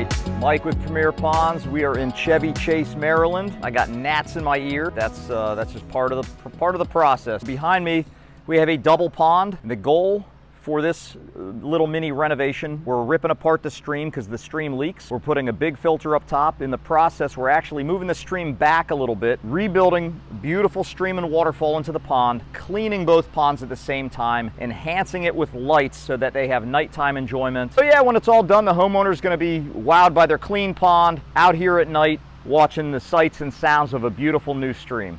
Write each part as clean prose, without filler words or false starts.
right, Mike with Premier Ponds. We are in Chevy Chase, Maryland. I got gnats in my ear. That's just part of the process. Behind me, we have a double pond. The goal for this little mini renovation, we're ripping apart the stream because the stream leaks. We're putting a big filter up top. In the process, we're actually moving the stream back a little bit, rebuilding beautiful stream and waterfall into the pond, cleaning both ponds at the same time, enhancing it with lights so that they have nighttime enjoyment. So yeah, when it's all done, the homeowner's gonna be wowed by their clean pond, out here at night, watching the sights and sounds of a beautiful new stream.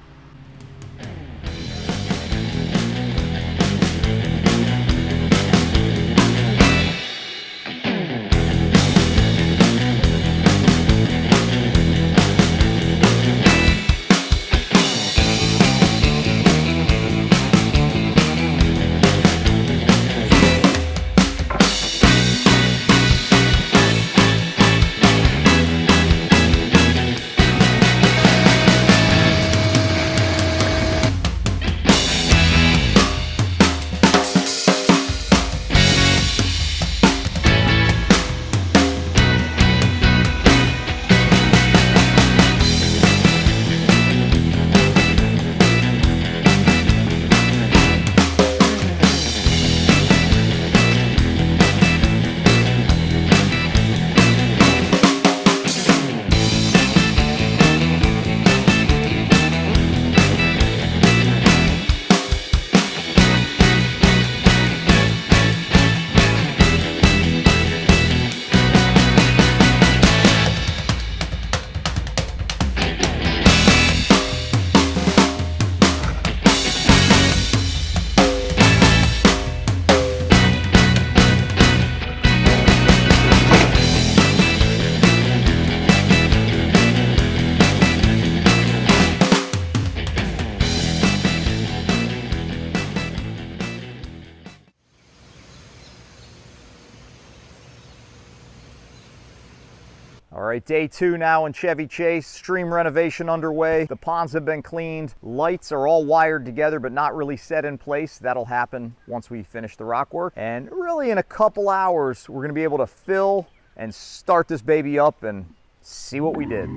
All right, day 2 now in Chevy Chase, stream renovation underway. The ponds have been cleaned. Lights are all wired together, but not really set in place. That'll happen once we finish the rock work. And really in a couple hours, we're gonna be able to fill and start this baby up and see what we did.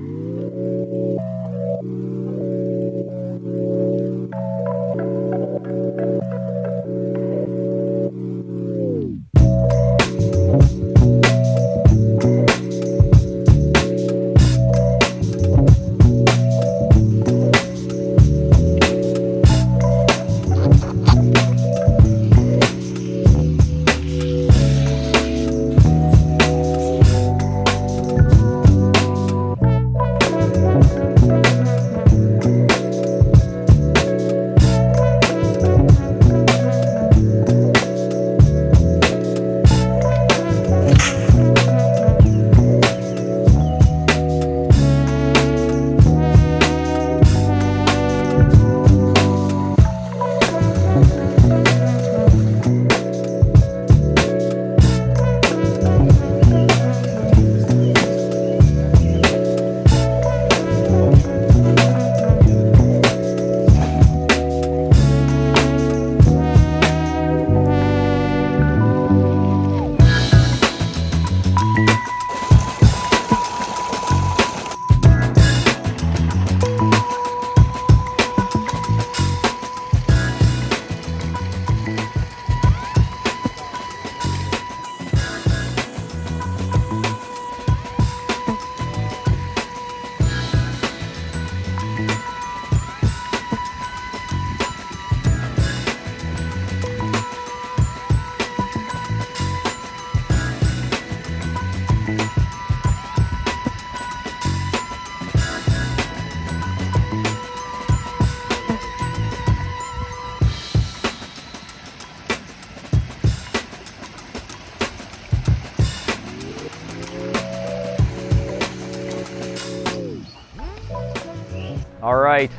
All right,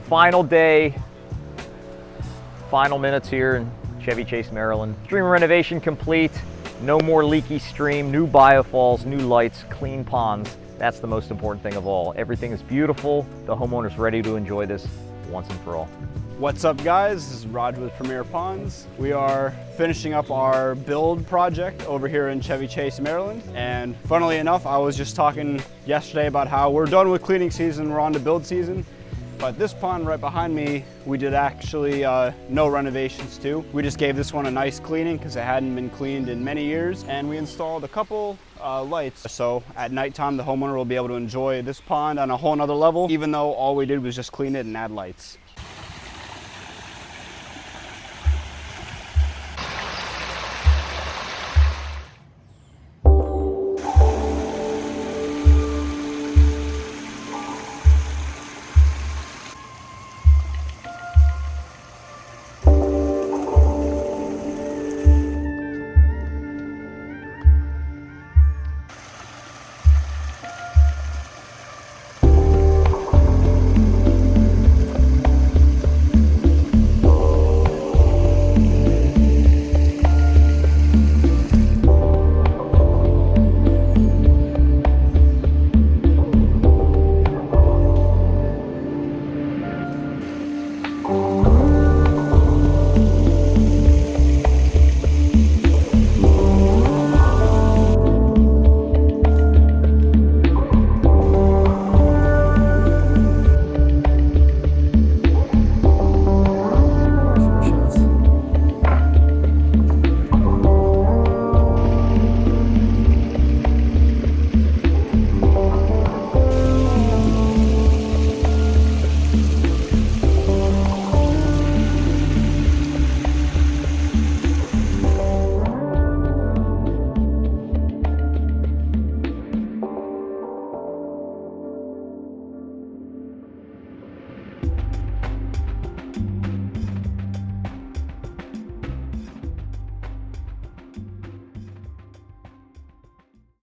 final day, final minutes here in Chevy Chase, Maryland. Stream renovation complete, no more leaky stream, new biofalls, new lights, clean ponds. That's the most important thing of all. Everything is beautiful. The homeowner's ready to enjoy this once and for all. What's up guys, this is Raj with Premier Ponds. We are finishing up our build project over here in Chevy Chase, Maryland. And funnily enough, I was just talking yesterday about how we're done with cleaning season, we're on to build season. But this pond right behind me, we did actually no renovations to. We just gave this one a nice cleaning because it hadn't been cleaned in many years. And we installed a couple lights. So at nighttime, the homeowner will be able to enjoy this pond on a whole nother level, even though all we did was just clean it and add lights.